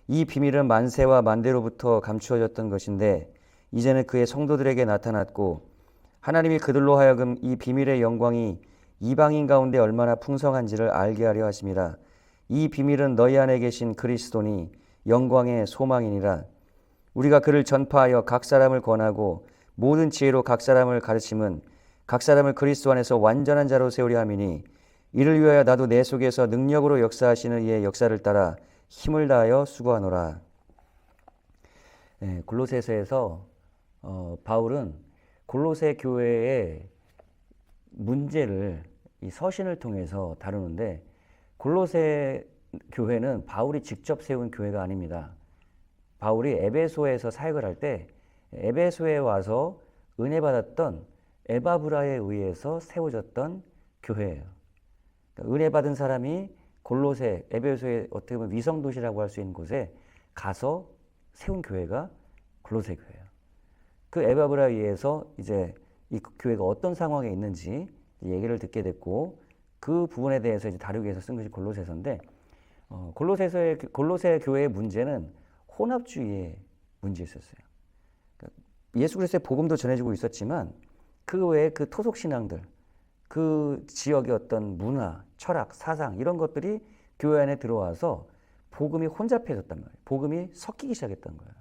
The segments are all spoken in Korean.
이 비밀은 만세와 만대로부터 감추어졌던 것인데 이제는 그의 성도들에게 나타났고 하나님이 그들로 하여금 이 비밀의 영광이 이방인 가운데 얼마나 풍성한지를 알게 하려 하심이라. 이 비밀은 너희 안에 계신 그리스도니 영광의 소망이니라. 우리가 그를 전파하여 각 사람을 권하고 모든 지혜로 각 사람을 가르침은 각 사람을 그리스도 안에서 완전한 자로 세우려 함이니 이를 위하여 나도 내 속에서 능력으로 역사하시는 이의 역사를 따라 힘을 다하여 수고하노라. 골로새서에서 바울은 골로새 교회의 문제를 이 서신을 통해서 다루는데, 골로새 교회는 바울이 직접 세운 교회가 아닙니다. 바울이 에베소에서 사역을 할 때 에베소에 와서 은혜 받았던 에바브라에 의해서 세워졌던 교회예요. 그러니까 은혜 받은 사람이 골로새, 에베소의 어떻게 보면 위성 도시라고 할 수 있는 곳에 가서 세운 교회가 골로새 교회예요. 그 에바브라에 의해서 이제 이 교회가 어떤 상황에 있는지 얘기를 듣게 됐고, 그 부분에 대해서 이제 다루기 위해서 쓴 것이 골로새서인데, 골로새 교회의 문제는 혼합주의의 문제였었어요. 그러니까 예수 그리스도의 복음도 전해지고 있었지만 그 외에 그 토속 신앙들, 그 지역의 어떤 문화, 철학, 사상 이런 것들이 교회 안에 들어와서 복음이 혼잡해졌단 말이에요. 복음이 섞이기 시작했던 거예요.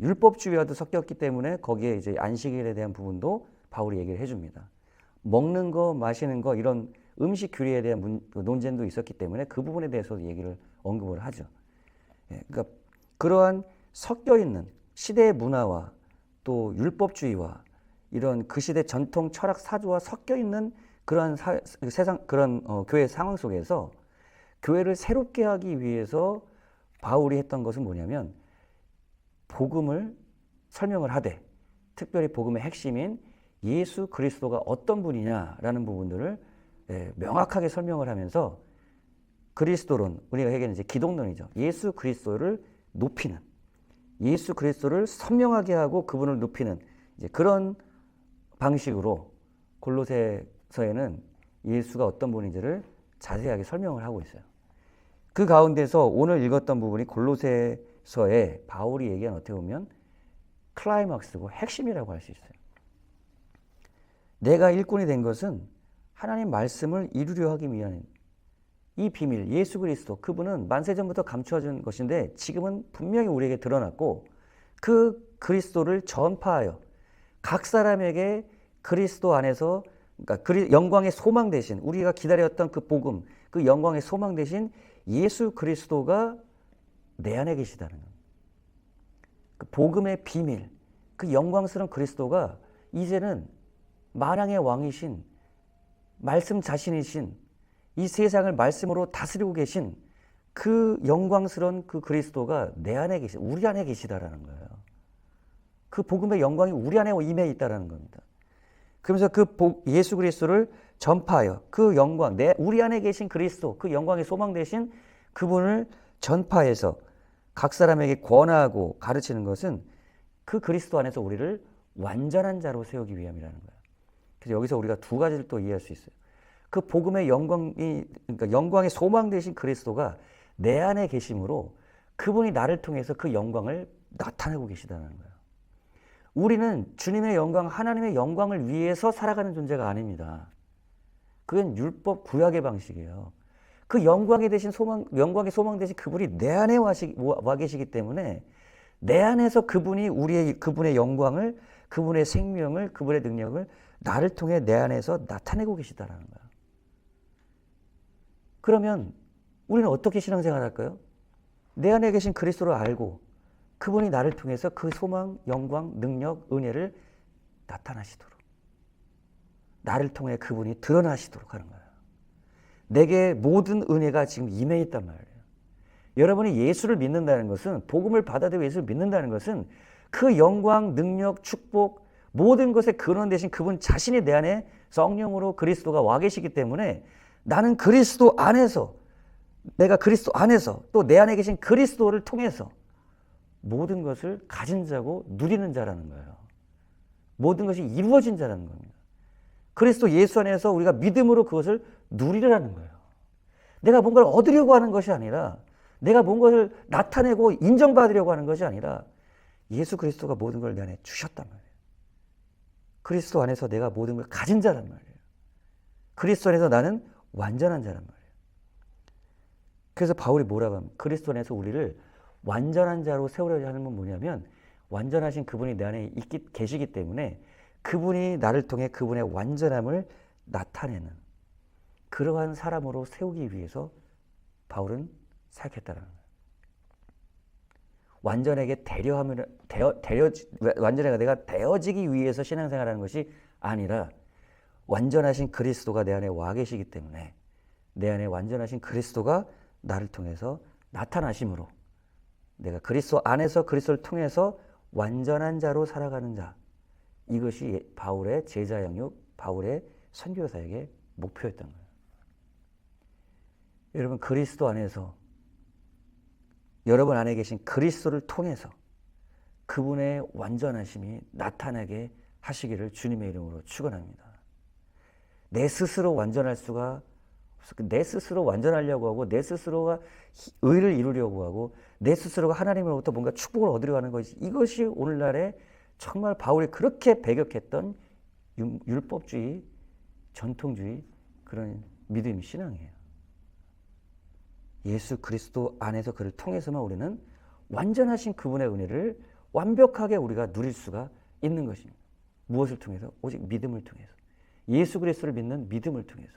율법주의와도 섞였기 때문에 거기에 이제 안식일에 대한 부분도 바울이 얘기를 해줍니다. 먹는 거, 마시는 거 이런 음식 규례에 대한 논쟁도 있었기 때문에 그 부분에 대해서도 얘기를 언급을 하죠. 그러니까 그러한 섞여 있는 시대의 문화와 또 율법주의와 이런 그 시대 전통 철학 사조와 섞여 있는 그러한 교회 상황 속에서 교회를 새롭게 하기 위해서 바울이 했던 것은 뭐냐면, 복음을 설명을 하되 특별히 복음의 핵심인 예수 그리스도가 어떤 분이냐라는 부분들을 명확하게 설명을 하면서 그리스도론, 우리가 얘기하는 이제 기독론이죠. 예수 그리스도를 높이는, 예수 그리스도를 선명하게 하고 그분을 높이는 이제 그런 방식으로 골로새서에는 예수가 어떤 분인지를 자세하게 설명을 하고 있어요. 그 가운데서 오늘 읽었던 부분이 골로새서에 바울이 얘기한 어떻게 보면 클라이막스고 핵심이라고 할 수 있어요. 내가 일꾼이 된 것은 하나님 말씀을 이루려 하기 위한 이 비밀, 예수 그리스도, 그분은 만세전부터 감추어진 것인데 지금은 분명히 우리에게 드러났고, 그 그리스도를 전파하여 각 사람에게 그리스도 안에서, 그러니까 영광의 소망 대신, 우리가 기다렸던 그 복음, 그 영광의 소망 대신 예수 그리스도가 내 안에 계시다는 것. 그 복음의 비밀, 그 영광스러운 그리스도가 이제는 만왕의 왕이신, 말씀 자신이신, 이 세상을 말씀으로 다스리고 계신 그 영광스러운 그 그리스도가 내 안에 우리 안에 계시다라는 거예요. 그 복음의 영광이 우리 안에 임해 있다라는 겁니다. 그러면서 그 예수 그리스도를 전파하여 그 영광, 우리 안에 계신 그리스도, 그 영광의 소망 되신 그분을 전파해서 각 사람에게 권하고 가르치는 것은 그 그리스도 안에서 우리를 완전한 자로 세우기 위함이라는 거예요. 그래서 여기서 우리가 두 가지를 또 이해할 수 있어요. 그 복음의 영광이, 그러니까 영광의 소망 되신 그리스도가 내 안에 계심으로 그분이 나를 통해서 그 영광을 나타내고 계시다는 거예요. 우리는 주님의 영광, 하나님의 영광을 위해서 살아가는 존재가 아닙니다. 그건 율법 구약의 방식이에요. 그 영광에 대신 영광의 소망 되신 그분이 내 안에 와 계시기 때문에 내 안에서 그분의 영광을, 그분의 생명을, 그분의 능력을 나를 통해 내 안에서 나타내고 계시다는 거예요. 그러면 우리는 어떻게 신앙생활 할까요? 내 안에 계신 그리스도를 알고 그분이 나를 통해서 그 소망, 영광, 능력, 은혜를 나타나시도록, 나를 통해 그분이 드러나시도록 하는 거예요. 내게 모든 은혜가 지금 임해 있단 말이에요. 여러분이 예수를 믿는다는 것은, 복음을 받아들이고 예수를 믿는다는 것은 그 영광, 능력, 축복, 모든 것의 근원 되신 그분 자신이 내 안에 성령으로 그리스도가 와 계시기 때문에 나는 그리스도 안에서, 내가 그리스도 안에서 또 내 안에 계신 그리스도를 통해서 모든 것을 가진 자고 누리는 자라는 거예요. 모든 것이 이루어진 자라는 겁니다. 그리스도 예수 안에서 우리가 믿음으로 그것을 누리라는 거예요. 내가 뭔가를 얻으려고 하는 것이 아니라 내가 뭔가를 나타내고 인정받으려고 하는 것이 아니라 예수 그리스도가 모든 걸 내 안에 주셨단 말이에요. 그리스도 안에서 내가 모든 걸 가진 자란 말이에요. 그리스도 안에서 나는 완전한 자란 말이에요. 그래서 바울이 뭐라고 하면 그리스도 안에서 우리를 완전한 자로 세우려고 하는 건 뭐냐면 완전하신 그분이 내 안에 계시기 때문에 그분이 나를 통해 그분의 완전함을 나타내는 그러한 사람으로 세우기 위해서 바울은 사역했다는 거예요. 완전하게 완전하게 내가 되어지기 위해서 신앙생활하는 것이 아니라 완전하신 그리스도가 내 안에 와 계시기 때문에 내 안에 완전하신 그리스도가 나를 통해서 나타나심으로 내가 그리스도 안에서 그리스도를 통해서 완전한 자로 살아가는 자, 이것이 바울의 제자 영역, 바울의 선교 사역의 목표였던 거예요. 여러분, 그리스도 안에서 여러분 안에 계신 그리스도를 통해서 그분의 완전하심이 나타나게 하시기를 주님의 이름으로 축원합니다. 내 스스로 완전할 수가 없어. 내 스스로 완전하려고 하고 내 스스로가 의를 이루려고 하고 내 스스로가 하나님으로부터 뭔가 축복을 얻으려고 하는 것이 이것이 오늘날의 정말 바울이 그렇게 배격했던 율법주의, 전통주의 그런 믿음 신앙이에요. 예수 그리스도 안에서 그를 통해서만 우리는 완전하신 그분의 은혜를 완벽하게 우리가 누릴 수가 있는 것입니다. 무엇을 통해서? 오직 믿음을 통해서. 예수 그리스도를 믿는 믿음을 통해서.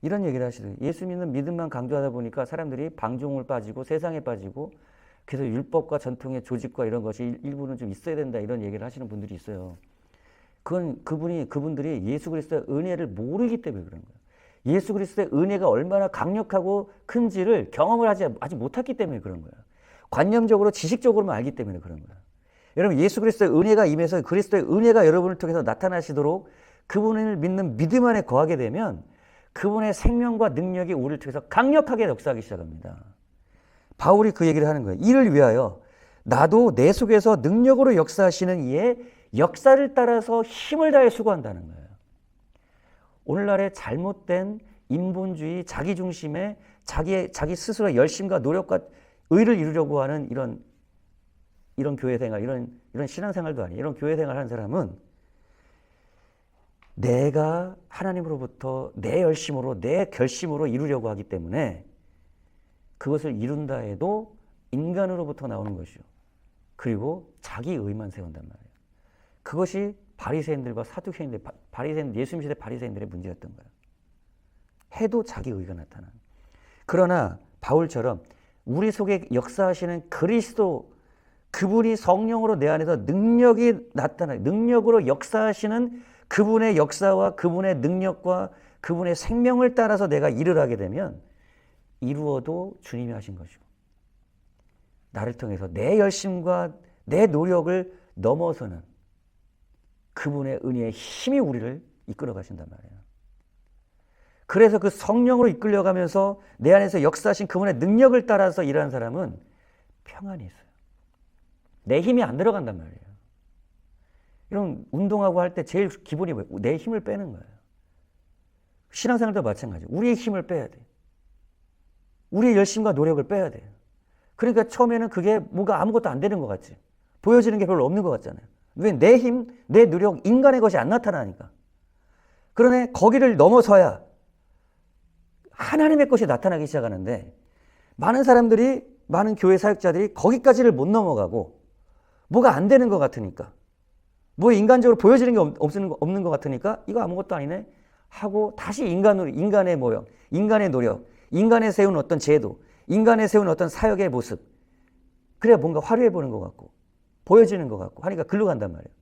이런 얘기를 하시더라고요. 예수 믿는 믿음만 강조하다 보니까 사람들이 방종을 빠지고 세상에 빠지고 그래서 율법과 전통의 조직과 이런 것이 일부는 좀 있어야 된다 이런 얘기를 하시는 분들이 있어요. 그분들이 예수 그리스도의 은혜를 모르기 때문에 그런 거예요. 예수 그리스도의 은혜가 얼마나 강력하고 큰지를 경험을 아직 못했기 때문에 그런 거예요. 관념적으로 지식적으로만 알기 때문에 그런 거예요. 여러분, 예수 그리스도의 은혜가 임해서 그리스도의 은혜가 여러분을 통해서 나타나시도록 그분을 믿는 믿음 안에 거하게 되면 그분의 생명과 능력이 우리를 통해서 강력하게 역사하기 시작합니다. 바울이 그 얘기를 하는 거예요. 이를 위하여 나도 내 속에서 능력으로 역사하시는 이의 역사를 따라서 힘을 다해 수고한다는 거예요. 오늘날의 잘못된 인본주의, 자기중심의 자기 스스로의 열심과 노력과 의를 이루려고 하는 이런 교회생활, 이런 신앙생활도 아니에요. 이런 교회생활 하는 사람은 내가 하나님으로부터 내 열심으로, 내 결심으로 이루려고 하기 때문에 그것을 이룬다 해도 인간으로부터 나오는 것이요. 그리고 자기 의만 세운단 말이에요. 그것이 바리새인들과 사두개인들, 예수님 시대 바리새인들의 문제였던 거예요. 해도 자기 의가 나타나는. 그러나 바울처럼 우리 속에 역사하시는 그리스도, 그분이 성령으로 내 안에서 능력이 나타나요. 능력으로 역사하시는 그분의 역사와 그분의 능력과 그분의 생명을 따라서 내가 일을 하게 되면 이루어도 주님이 하신 것이고 나를 통해서 내 열심과 내 노력을 넘어서는 그분의 은혜의 힘이 우리를 이끌어 가신단 말이에요. 그래서 그 성령으로 이끌려가면서 내 안에서 역사하신 그분의 능력을 따라서 일하는 사람은 평안이 있어요. 내 힘이 안 들어간단 말이에요. 이런 운동하고 할 때 제일 기본이 뭐예요? 내 힘을 빼는 거예요. 신앙생활도 마찬가지예요. 우리의 힘을 빼야 돼요. 우리의 열심과 노력을 빼야 돼요. 그러니까 처음에는 그게 뭔가 아무것도 안 되는 것 같지. 보여지는 게 별로 없는 것 같잖아요. 왜? 내 힘, 내 노력, 인간의 것이 안 나타나니까. 그러네 거기를 넘어서야 하나님의 것이 나타나기 시작하는데 많은 사람들이, 많은 교회 사역자들이 거기까지를 못 넘어가고 뭐가 안 되는 것 같으니까, 뭐 인간적으로 보여지는 게 없는 것 같으니까 이거 아무것도 아니네 하고 다시 인간의 모형, 인간의 노력, 인간에 세운 어떤 제도, 인간에 세운 어떤 사역의 모습, 그래야 뭔가 화려해 보이는 것 같고 보여지는 것 같고 하니까 글로 간단 말이에요.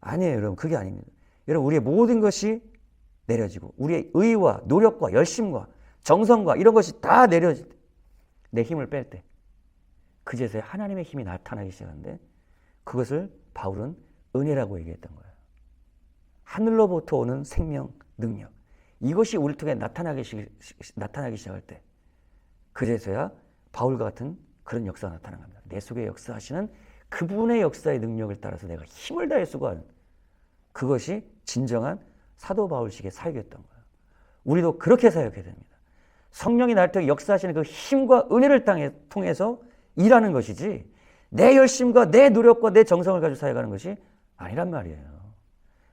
아니에요, 여러분. 그게 아닙니다. 여러분, 우리의 모든 것이 내려지고 우리의 의와 노력과 열심과 정성과 이런 것이 다 내려질 때, 내 힘을 뺄 때 그제서야 하나님의 힘이 나타나기 시작하는데 그것을 바울은 은혜라고 얘기했던 거예요. 하늘로부터 오는 생명, 능력, 이것이 우리를 통해 나타나기 시작할 때 그제서야 바울과 같은 그런 역사가 나타나는 겁니다. 내 속에 역사하시는 그분의 역사의 능력을 따라서 내가 힘을 다해 수고하는, 그것이 진정한 사도 바울식의 사역이었던 거예요. 우리도 그렇게 사역해야 됩니다. 성령이 나를 통해 역사하시는 그 힘과 은혜를 통해서 일하는 것이지 내 열심과 내 노력과 내 정성을 가지고 살아가는 것이 아니란 말이에요.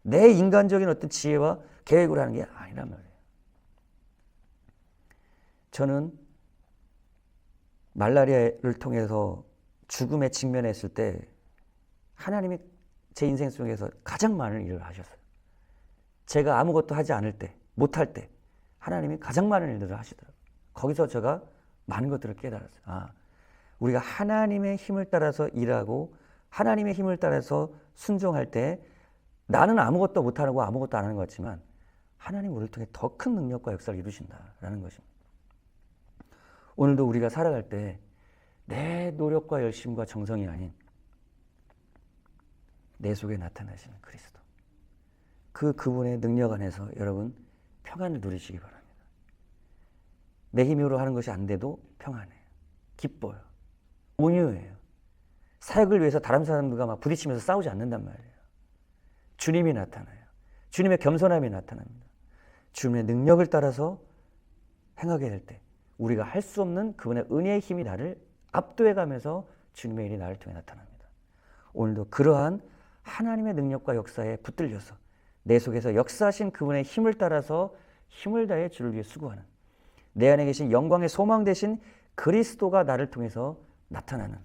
내 인간적인 어떤 지혜와 계획으로 하는 게 아니란 말이에요. 저는 말라리아를 통해서 죽음에 직면했을 때 하나님이 제 인생 속에서 가장 많은 일을 하셨어요. 제가 아무것도 하지 않을 때, 못할 때 하나님이 가장 많은 일들을 하시더라고요. 거기서 제가 많은 것들을 깨달았어요. 아, 우리가 하나님의 힘을 따라서 일하고 하나님의 힘을 따라서 순종할 때 나는 아무것도 못하고 아무것도 안 하는 것 같지만 하나님 우리를 통해 더 큰 능력과 역사를 이루신다라는 것입니다. 오늘도 우리가 살아갈 때 내 노력과 열심과 정성이 아닌 내 속에 나타나시는 그리스도, 그분의 능력 안에서 여러분 평안을 누리시기 바랍니다. 내 힘으로 하는 것이 안 돼도 평안해요. 기뻐요. 온유해요. 사역을 위해서 다른 사람들과 막 부딪히면서 싸우지 않는단 말이에요. 주님이 나타나요. 주님의 겸손함이 나타납니다. 주님의 능력을 따라서 행하게 될 때 우리가 할 수 없는 그분의 은혜의 힘이 나를 압도해가면서 주님의 일이 나를 통해 나타납니다. 오늘도 그러한 하나님의 능력과 역사에 붙들려서 내 속에서 역사하신 그분의 힘을 따라서 힘을 다해 주를 위해 수고하는 내 안에 계신 영광의 소망 되신 그리스도가 나를 통해서 나타나는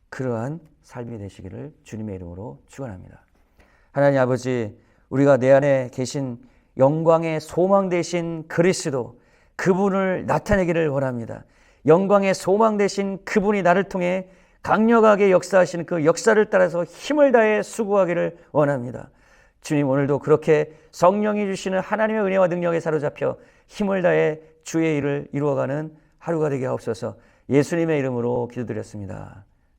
그러한 삶이 되시기를 주님의 이름으로 축원합니다. 하나님 아버지, 우리가 내 안에 계신 영광의 소망 되신 그리스도, 그분을 나타내기를 원합니다. 영광의 소망 되신 그분이 나를 통해 강력하게 역사하시는 그 역사를 따라서 힘을 다해 수고하기를 원합니다. 주님, 오늘도 그렇게 성령이 주시는 하나님의 은혜와 능력에 사로잡혀 힘을 다해 주의 일을 이루어가는 하루가 되게 하옵소서. 예수님의 이름으로 기도드렸습니다.